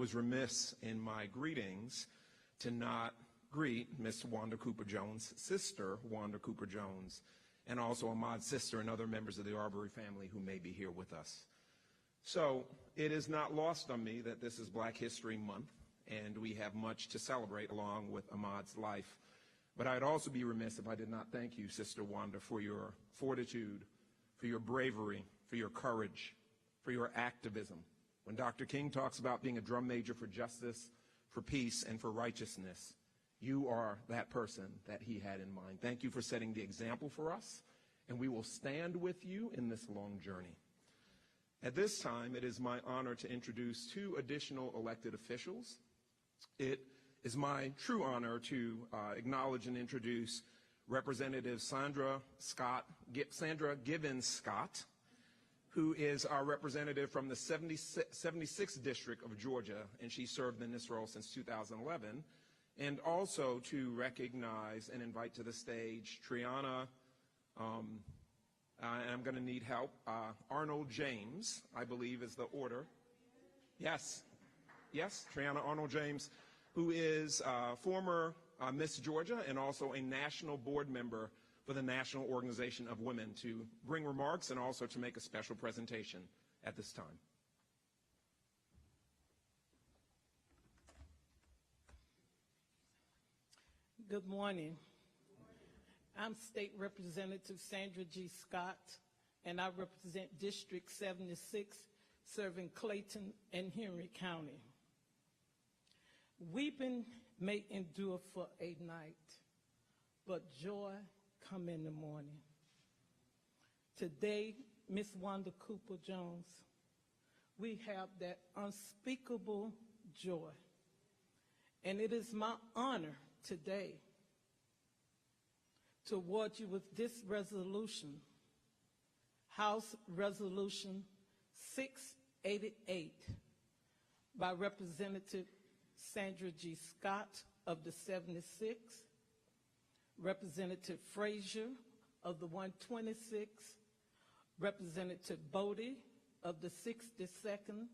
Was remiss in my greetings to not greet Miss Wanda Cooper-Jones' sister, Wanda Cooper-Jones, and also Ahmaud's sister and other members of the Arbery family who may be here with us. So it is not lost on me that this is Black History Month, and we have much to celebrate along with Ahmaud's life. But I'd also be remiss if I did not thank you, Sister Wanda, for your fortitude, for your bravery, for your courage, for your activism. When Dr. King talks about being a drum major for justice, for peace, and for righteousness, you are that person that he had in mind. Thank you for setting the example for us, and we will stand with you in this long journey. At this time, it is my honor to introduce two additional elected officials. It is my true honor to acknowledge and introduce Representative Sandra Gibbons Scott, who is our representative from the 76th District of Georgia, and she served in this role since 2011. And also to recognize and invite to the stage Triana, and I'm going to need help, Arnold James, I believe is the order. Yes, Triana Arnold James, who is former Miss Georgia and also a national board member for the National Organization of Women, to bring remarks and also to make a special presentation at this time. Good morning. I'm State Representative Sandra G. Scott, and I represent District 76, serving Clayton and Henry County. Weeping may endure for a night, but joy come in the morning. Today, Miss Wanda Cooper-Jones, we have that unspeakable joy. And it is my honor today to award you with this resolution, House Resolution 688, by Representative Sandra G. Scott of the 76, Representative Frazier of the 126, Representative Bodie of the 62nd,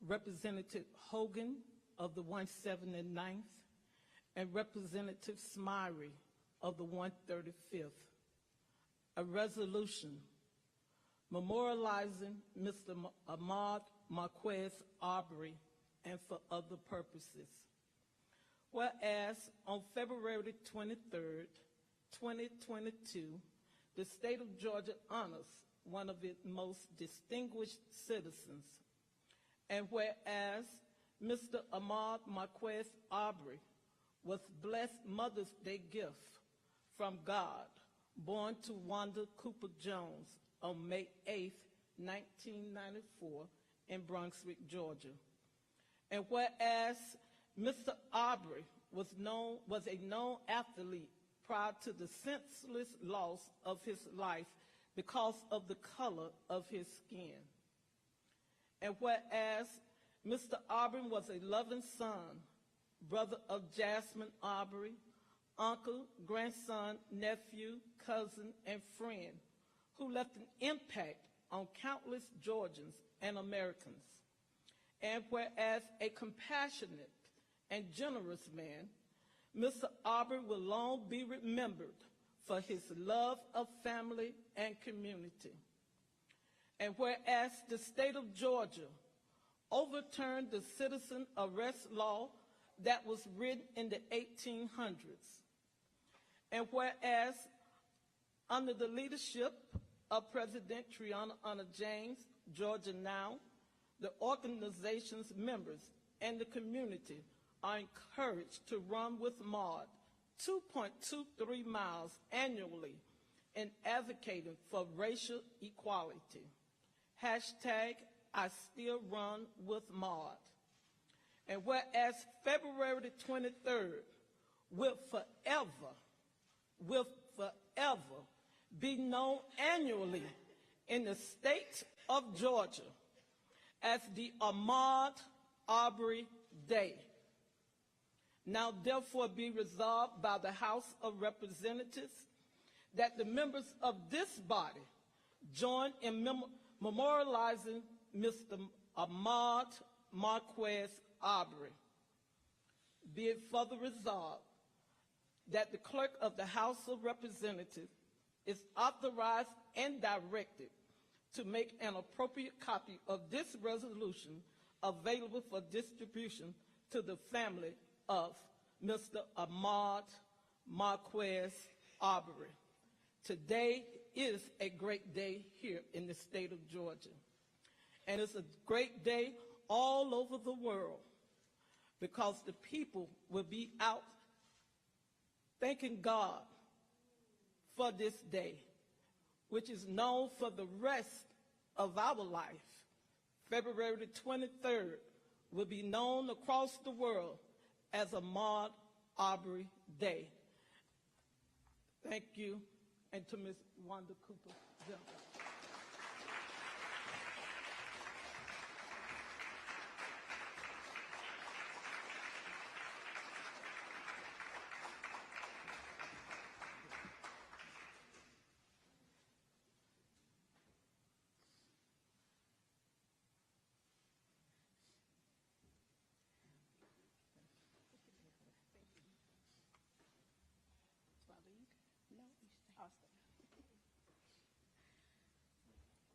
Representative Hogan of the 179th, and Representative Smyrie of the 135th. A resolution memorializing Mr. Ahmaud Arbery and for other purposes. Whereas on February 23rd, 2022, the state of Georgia honors one of its most distinguished citizens. And whereas Mr. Ahmaud Arbery was blessed Mother's Day gift from God, born to Wanda Cooper-Jones on May 8, 1994 in Brunswick, Georgia. And whereas Mr. Arbery was a known athlete prior to the senseless loss of his life because of the color of his skin. And whereas Mr. Arbery was a loving son, brother of Jasmine Arbery, uncle, grandson, nephew, cousin, and friend, who left an impact on countless Georgians and Americans. And whereas a compassionate and generous man, Mr. Arbery will long be remembered for his love of family and community. And whereas the state of Georgia overturned the citizen arrest law that was written in the 1800s, and whereas under the leadership of President Triana Arnold James, Georgia Now, the organization's members and the community are encouraged to run with Ahmaud 2.23 miles annually in advocating for racial equality. Hashtag I still run with Ahmaud. And whereas February the 23rd will forever be known annually in the state of Georgia as the Ahmaud Arbery Day. Now therefore be resolved by the House of Representatives that the members of this body join in memorializing Mr. Ahmaud Marquez Arbery. Be it further resolved that the clerk of the House of Representatives is authorized and directed to make an appropriate copy of this resolution available for distribution to the family of Mr. Ahmaud Marquez Arbery. Today is a great day here in the state of Georgia, and it's a great day all over the world because the people will be out thanking God for this day, which is known for the rest of our life. February the 23rd will be known across the world as Ahmaud Arbery Day. Thank you, and to Ms. Wanda Cooper Jones.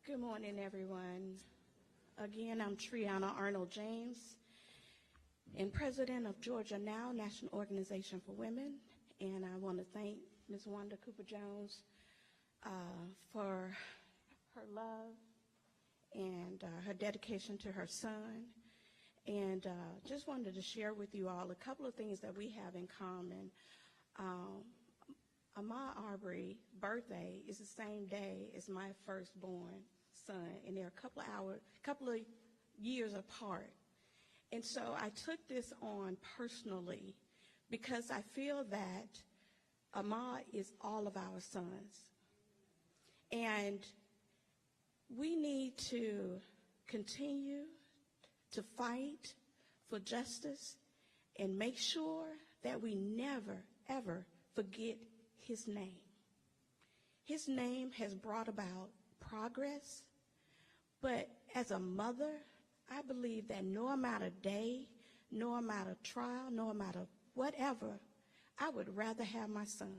Good morning, everyone. Again, I'm Triana Arnold James, and president of Georgia Now, National Organization for Women. And I want to thank Ms. Wanda Cooper Jones for her love and her dedication to her son. And just wanted to share with you all a couple of things that we have in common. Ahmaud Arbery's birthday is the same day as my firstborn son, and they're a couple of years apart. And so I took this on personally because I feel that Ahmaud is all of our sons. And we need to continue to fight for justice and make sure that we never, ever forget his name. His name has brought about progress, but as a mother, I believe that no amount of day, no amount of trial, no amount of whatever, I would rather have my son.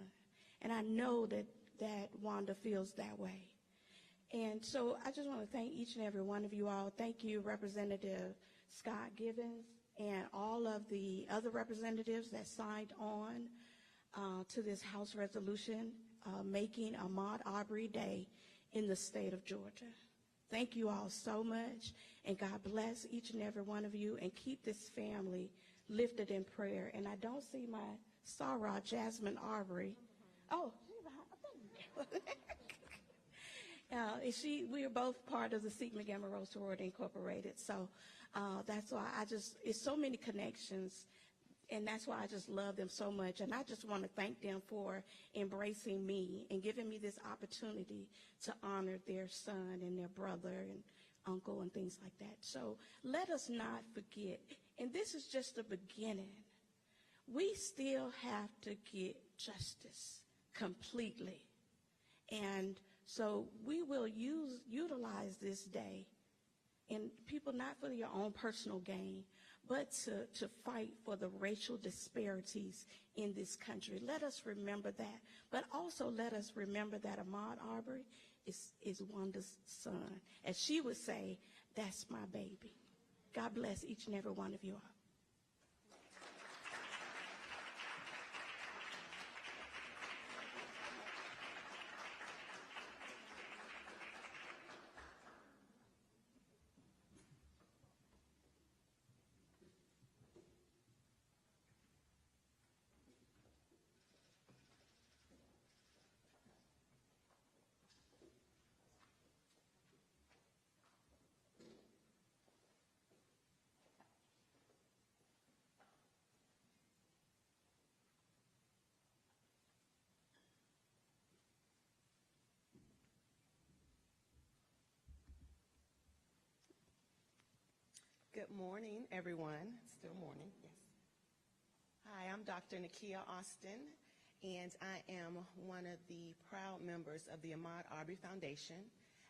And I know that Wanda feels that way. And so I just want to thank each and every one of you all. Thank you, Representative Scott Gibbons, and all of the other representatives that signed on to this House resolution making Ahmaud Arbery Day in the state of Georgia. Thank you all so much, and God bless each and every one of you, and keep this family lifted in prayer. And I don't see my soror, Jasmine Arbery. Oh, we are both part of the Sigma Gamma Rho Sorority Incorporated, so that's why it's so many connections, and that's why I just love them so much. And I just want to thank them for embracing me and giving me this opportunity to honor their son and their brother and uncle and things like that. So let us not forget, and this is just the beginning. We still have to get justice completely. And so we will utilize this day, and people not for your own personal gain, but to fight for the racial disparities in this country. Let us remember that. But also let us remember that Ahmaud Arbery is Wanda's son. As she would say, that's my baby. God bless each and every one of you all. Good morning, everyone. Still morning, yes. Hi, I'm Dr. Nakia Austin, and I am one of the proud members of the Ahmaud Arbery Foundation.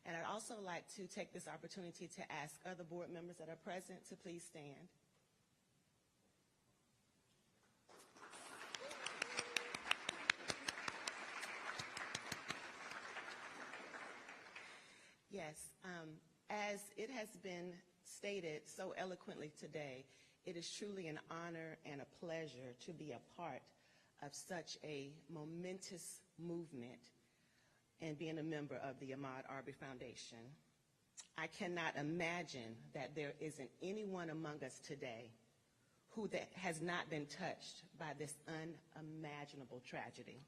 And I'd also like to take this opportunity to ask other board members that are present to please stand. Yes, as it has been stated so eloquently today, it is truly an honor and a pleasure to be a part of such a momentous movement and being a member of the Ahmaud Arbery Foundation. I cannot imagine that there isn't anyone among us today who has not been touched by this unimaginable tragedy.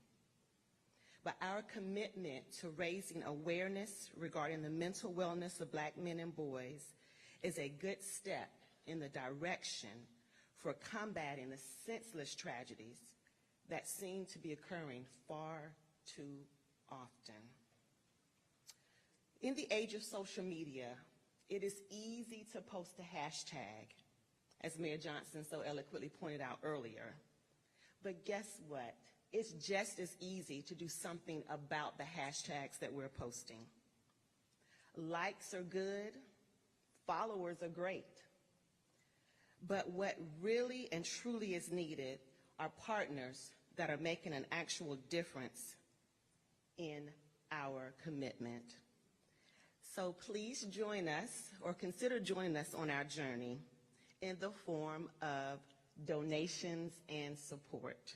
But our commitment to raising awareness regarding the mental wellness of Black men and boys is a good step in the direction for combating the senseless tragedies that seem to be occurring far too often. In the age of social media, it is easy to post a hashtag, as Mayor Johnson so eloquently pointed out earlier. But guess what? It's just as easy to do something about the hashtags that we're posting. Likes are good, followers are great. But what really and truly is needed are partners that are making an actual difference in our commitment. So please join us, or consider joining us on our journey in the form of donations and support.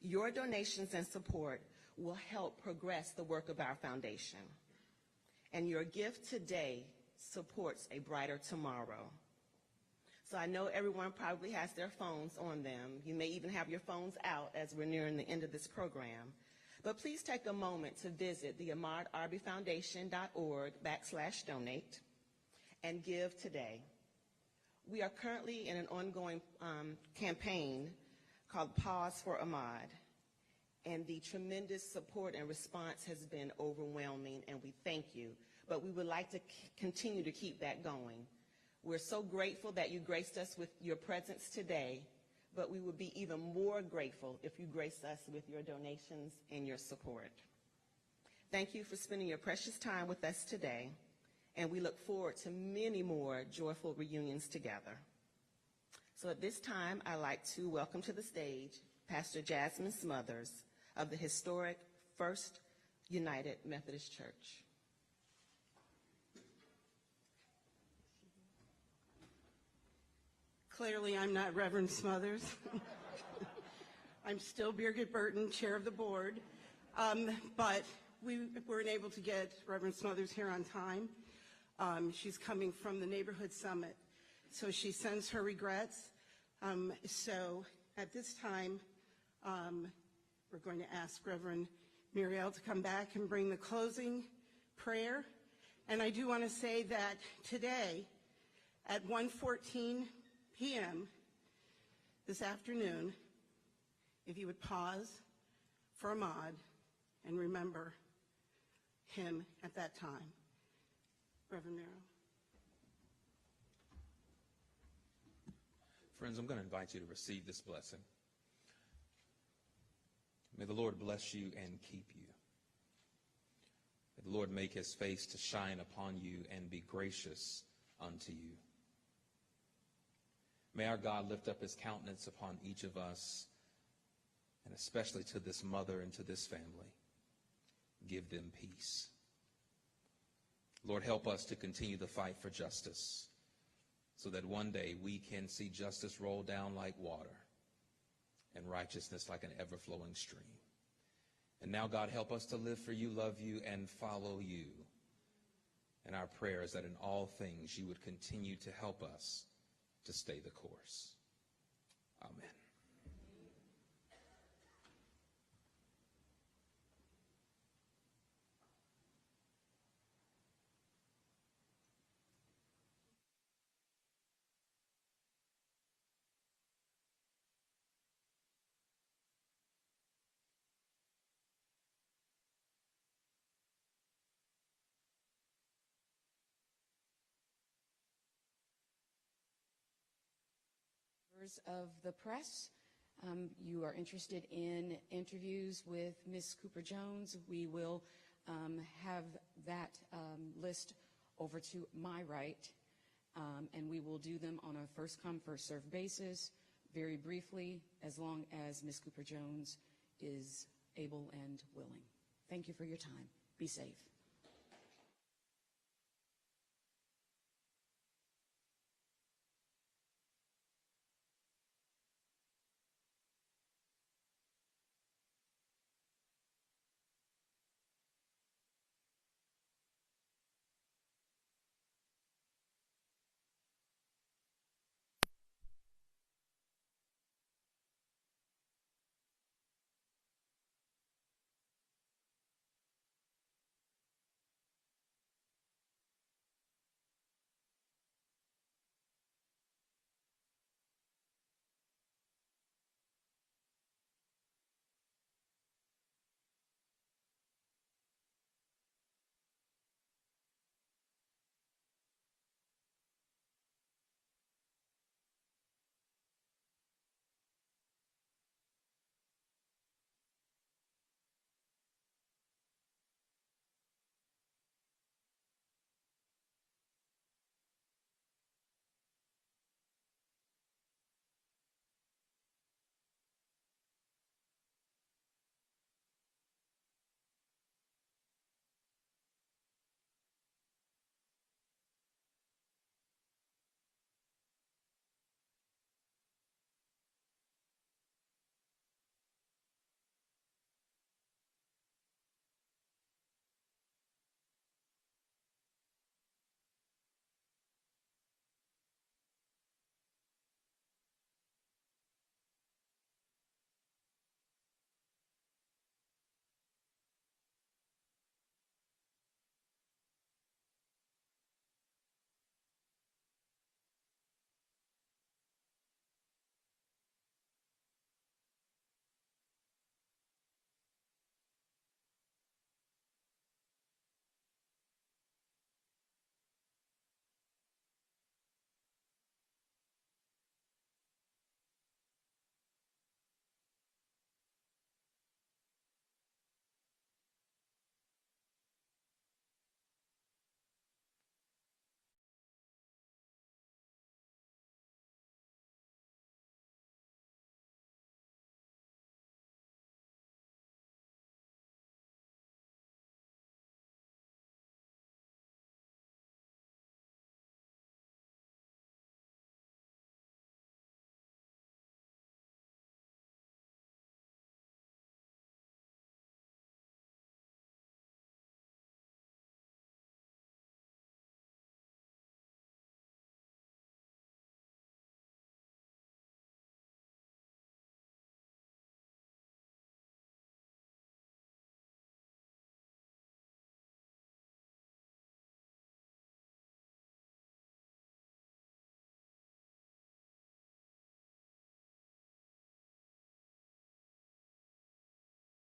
Your donations and support will help progress the work of our foundation. And your gift today supports a brighter tomorrow. So I know everyone probably has their phones on them. You may even have your phones out as we're nearing the end of this program. But please take a moment to visit the ahmaudarbyfoundation.org/donate and give today. We are currently in an ongoing campaign called Pause for Ahmaud, and the tremendous support and response has been overwhelming, and we thank you. But we would like to continue to keep that going. We're so grateful that you graced us with your presence today, but we would be even more grateful if you graced us with your donations and your support. Thank you for spending your precious time with us today, and we look forward to many more joyful reunions together. So at this time, I'd like to welcome to the stage Pastor Jasmine Smothers of the historic First United Methodist Church. Clearly, I'm not Reverend Smothers. I'm still Birgit Burton, chair of the board, but we weren't able to get Reverend Smothers here on time. She's coming from the neighborhood summit, so she sends her regrets. So at this time, we're going to ask Reverend Muriel to come back and bring the closing prayer. And I do want to say that today at 1:14 p.m. this afternoon, if you would pause for Ahmaud and remember him at that time. Reverend Muriel. Friends, I'm going to invite you to receive this blessing. May the Lord bless you and keep you. May the Lord make his face to shine upon you and be gracious unto you. May our God lift up his countenance upon each of us, and especially to this mother and to this family. Give them peace. Lord, help us to continue the fight for justice so that one day we can see justice roll down like water and righteousness like an ever-flowing stream. And now, God, help us to live for you, love you, and follow you. And our prayer is that in all things you would continue to help us to stay the course. Amen. Of the press. You are interested in interviews with Ms. Cooper Jones, we will have that list over to my right, and we will do them on a first-come, first-served basis, very briefly, as long as Ms. Cooper-Jones is able and willing. Thank you for your time. Be safe.